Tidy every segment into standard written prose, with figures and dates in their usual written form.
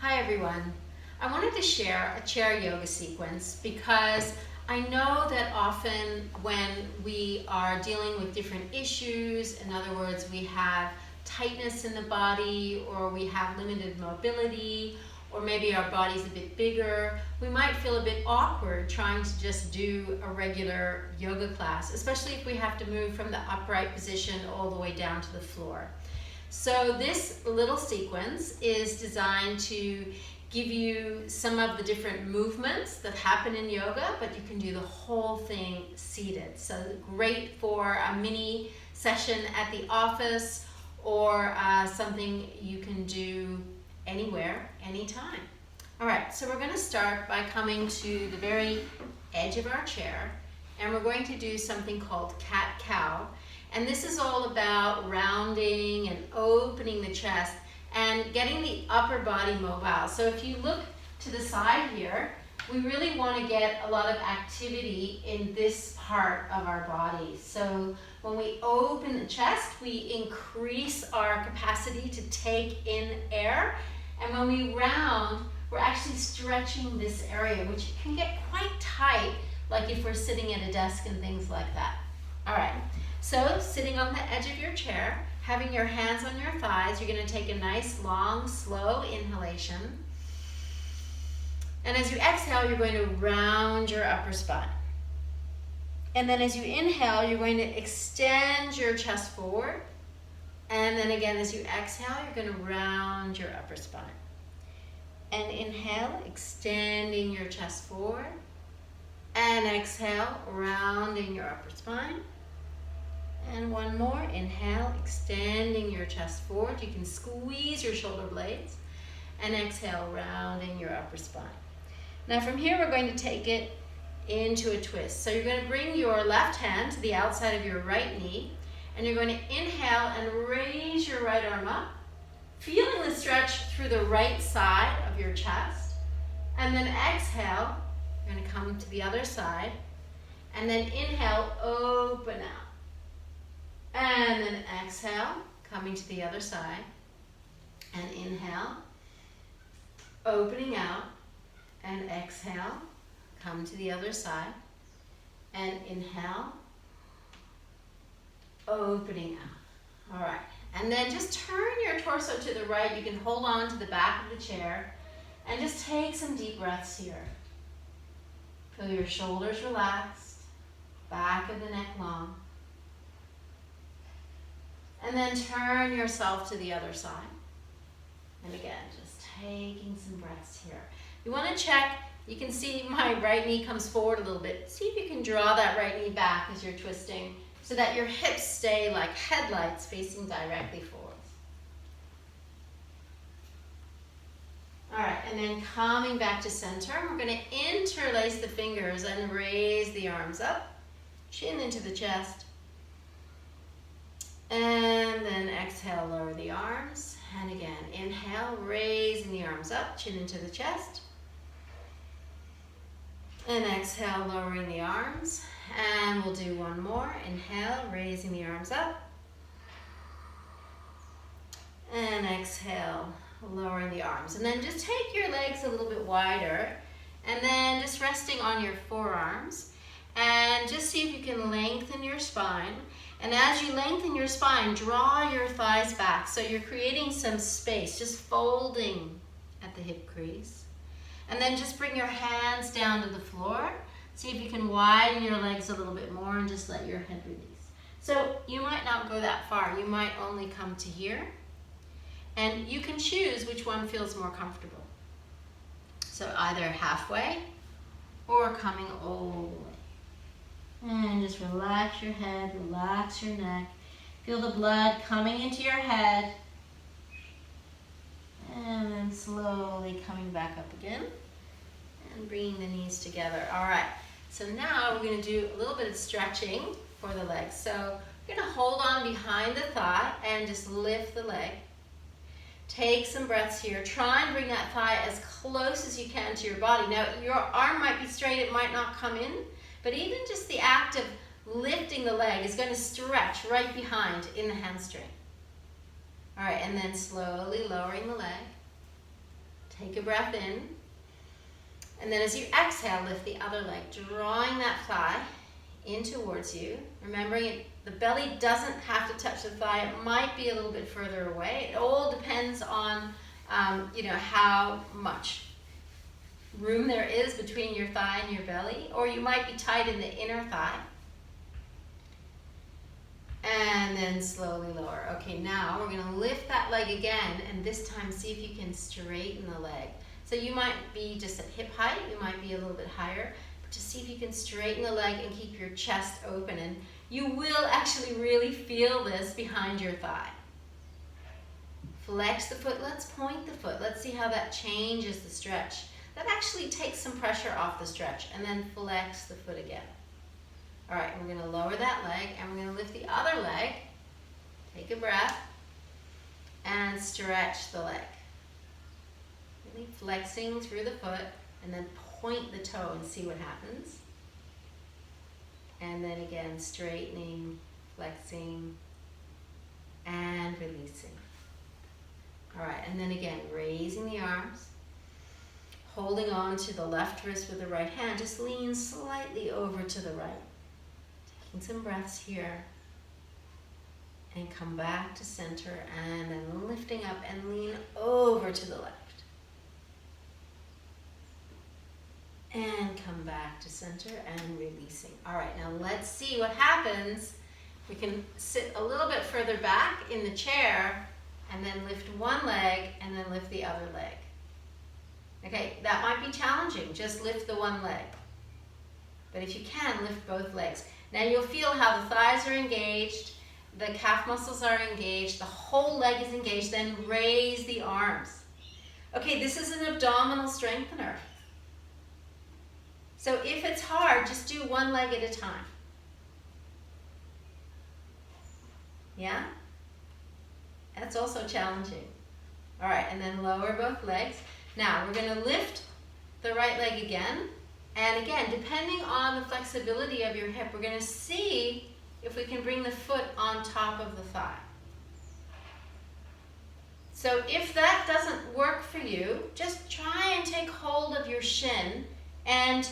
Hi everyone. I wanted to share a chair yoga sequence because I know that often when we are dealing with different issues, in other words, we have tightness in the body or we have limited mobility or maybe our body's a bit bigger, we might feel a bit awkward trying to just do a regular yoga class, especially if we have to move from the upright position all the way down to the floor. So this little sequence is designed to give you some of the different movements that happen in yoga, but you can do the whole thing seated. So great for a mini session at the office or something you can do anywhere, anytime. All right, so we're going to start by coming to the very edge of our chair, and we're going to do something called cat-cow. And this is all about rounding and opening the chest and getting the upper body mobile. So if you look to the side here, we really want to get a lot of activity in this part of our body. So when we open the chest, we increase our capacity to take in air. And when we round, we're actually stretching this area, which can get quite tight, like if we're sitting at a desk and things like that. All right. So sitting on the edge of your chair, having your hands on your thighs, you're going to take a nice, long, slow inhalation. And as you exhale, you're going to round your upper spine. And then as you inhale, you're going to extend your chest forward. And then again, as you exhale, you're going to round your upper spine. And inhale, extending your chest forward. And exhale, rounding your upper spine. And one more, inhale, extending your chest forward. You can squeeze your shoulder blades. And exhale, rounding your upper spine. Now from here, we're going to take it into a twist. So you're going to bring your left hand to the outside of your right knee. And you're going to inhale and raise your right arm up, feeling the stretch through the right side of your chest. And then exhale, you're going to come to the other side. And then inhale, open out. And then exhale, coming to the other side. And inhale, opening out. And exhale, come to the other side. And inhale, opening out. All right. And then just turn your torso to the right. You can hold on to the back of the chair. And just take some deep breaths here. Feel your shoulders relaxed, back of the neck long. And then turn yourself to the other side. And again, just taking some breaths here. You want to check, you can see my right knee comes forward a little bit. See if you can draw that right knee back as you're twisting so that your hips stay like headlights facing directly forward. All right, and then coming back to center, we're going to interlace the fingers and raise the arms up, chin into the chest. And then exhale, lower the arms. And again, inhale, raising the arms up, chin into the chest. And exhale, lowering the arms. And we'll do one more. Inhale, raising the arms up. And exhale, lowering the arms. And then just take your legs a little bit wider. And then just resting on your forearms. And just see if you can lengthen your spine. And as you lengthen your spine, draw your thighs back. So you're creating some space, just folding at the hip crease. And then just bring your hands down to the floor. See if you can widen your legs a little bit more and just let your head release. So you might not go that far. You might only come to here. And you can choose which one feels more comfortable. So either halfway or coming all the way. And just relax your head, relax your neck. Feel the blood coming into your head. And then slowly coming back up again. And bringing the knees together. All right, so now we're going to do a little bit of stretching for the legs. So we're going to hold on behind the thigh and just lift the leg. Take some breaths here. Try and bring that thigh as close as you can to your body. Now, your arm might be straight, it might not come in. But even just the act of lifting the leg is going to stretch right behind in the hamstring. All right, and then slowly lowering the leg. Take a breath in. And then as you exhale, lift the other leg, drawing that thigh in towards you. Remembering the belly doesn't have to touch the thigh. It might be a little bit further away. It all depends on, how much room there is between your thigh and your belly, or you might be tight in the inner thigh. And then slowly lower. Okay, now we're going to lift that leg again, and this time see if you can straighten the leg. So you might be just at hip height, you might be a little bit higher, but just see if you can straighten the leg and keep your chest open. And you will actually really feel this behind your thigh. Flex the foot, let's point the foot. Let's see how that changes the stretch. That actually takes some pressure off the stretch, and then flex the foot again. All right, we're gonna lower that leg, and we're gonna lift the other leg. Take a breath, and stretch the leg. Really flexing through the foot, and then point the toe and see what happens. And then again, straightening, flexing, and releasing. All right, and then again, raising the arms, holding on to the left wrist with the right hand, just lean slightly over to the right. Taking some breaths here, and come back to center, and then lifting up and lean over to the left. And come back to center and releasing. All right, now let's see what happens. We can sit a little bit further back in the chair, and then lift one leg, and then lift the other leg. Okay, that might be challenging. Just lift the one leg. But if you can, lift both legs. Now you'll feel how the thighs are engaged, the calf muscles are engaged, the whole leg is engaged. Then raise the arms. Okay, this is an abdominal strengthener. So if it's hard, just do one leg at a time. Yeah? That's also challenging. All right, and then lower both legs. Now we're going to lift the right leg again. And again, depending on the flexibility of your hip, we're going to see if we can bring the foot on top of the thigh. So if that doesn't work for you, just try and take hold of your shin, and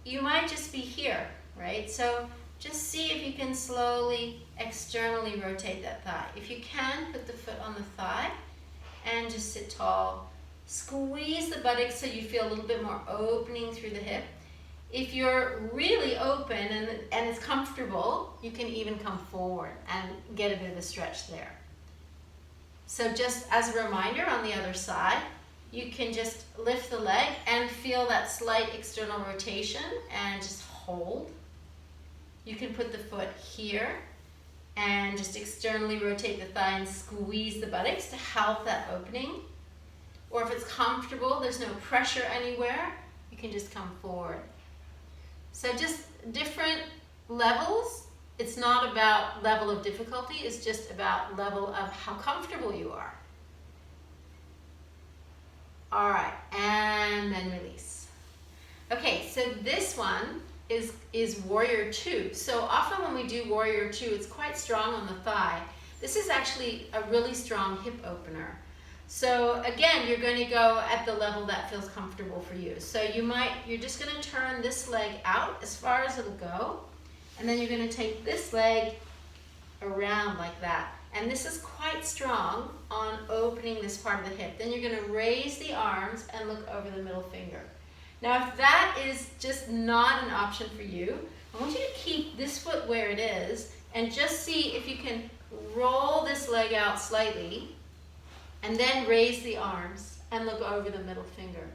you might just be here, right? So just see if you can slowly externally rotate that thigh. If you can, put the foot on the thigh and just sit tall. Squeeze the buttocks so you feel a little bit more opening through the hip. If you're really open and it's comfortable, you can even come forward and get a bit of a stretch there. So just as a reminder, on the other side, you can just lift the leg and feel that slight external rotation and just hold. You can put the foot here and just externally rotate the thigh and squeeze the buttocks to help that opening. Or if it's comfortable, there's no pressure anywhere, you can just come forward. So just different levels. It's not about level of difficulty, it's just about level of how comfortable you are. All right, and then release. Okay, so this one is Warrior 2. So often when we do Warrior 2, it's quite strong on the thigh. This is actually a really strong hip opener. So again, you're going to go at the level that feels comfortable for you. So you're just going to turn this leg out as far as it'll go, and then you're going to take this leg around like that. And this is quite strong on opening this part of the hip. Then you're going to raise the arms and look over the middle finger. Now, if that is just not an option for you, I want you to keep this foot where it is and just see if you can roll this leg out slightly and then raise the arms and look over the middle finger.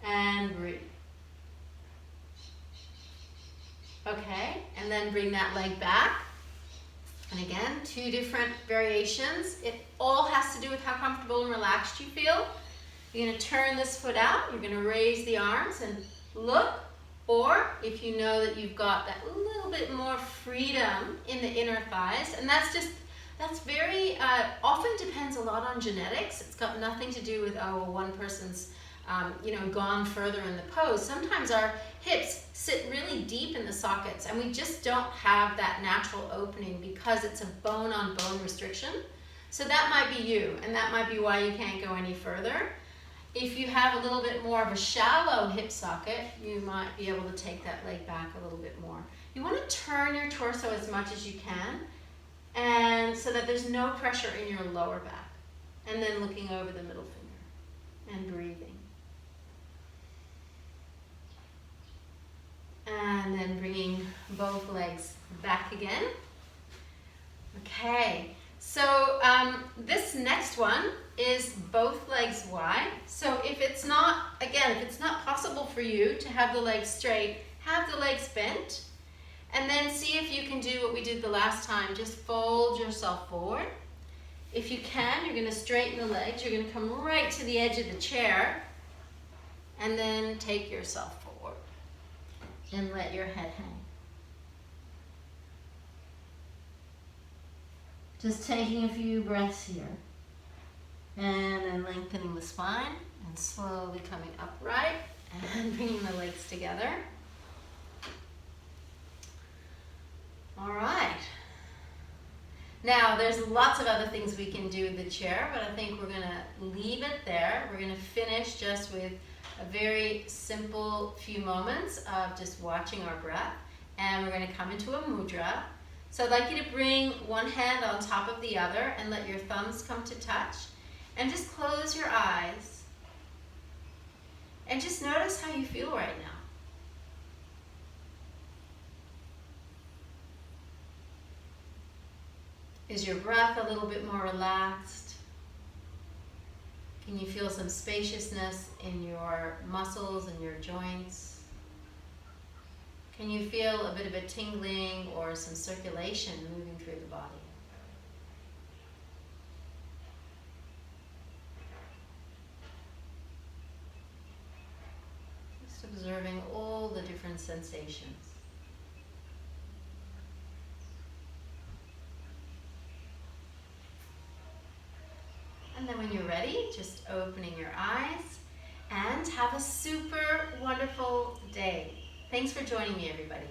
And breathe. Okay, and then bring that leg back. And again, 2 different variations. It all has to do with how comfortable and relaxed you feel. You're going to turn this foot out. You're going to raise the arms and look. Or if you know that you've got that little bit more freedom in the inner thighs, and that's very often depends a lot on genetics. It's got nothing to do with, one person's gone further in the pose. Sometimes our hips sit really deep in the sockets and we just don't have that natural opening because it's a bone-on-bone restriction. So that might be you, and that might be why you can't go any further. If you have a little bit more of a shallow hip socket, you might be able to take that leg back a little bit more. You want to turn your torso as much as you can, and so that there's no pressure in your lower back. And then looking over the middle finger and breathing. And then bringing both legs back again. Okay, so this next one is both legs wide. So if it's not, again, if it's not possible for you to have the legs straight, have the legs bent. And then see if you can do what we did the last time. Just fold yourself forward. If you can, you're going to straighten the legs. You're going to come right to the edge of the chair. And then take yourself forward. And let your head hang. Just taking a few breaths here. And then lengthening the spine. And slowly coming upright. And bringing the legs together. All right. Now, there's lots of other things we can do with the chair, but I think we're going to leave it there. We're going to finish just with a very simple few moments of just watching our breath. And we're going to come into a mudra. So I'd like you to bring one hand on top of the other and let your thumbs come to touch. And just close your eyes. And just notice how you feel right now. Is your breath a little bit more relaxed? Can you feel some spaciousness in your muscles and your joints? Can you feel a bit of a tingling or some circulation moving through the body? Just observing all the different sensations. And then when you're ready, just opening your eyes and have a super wonderful day. Thanks for joining me, everybody.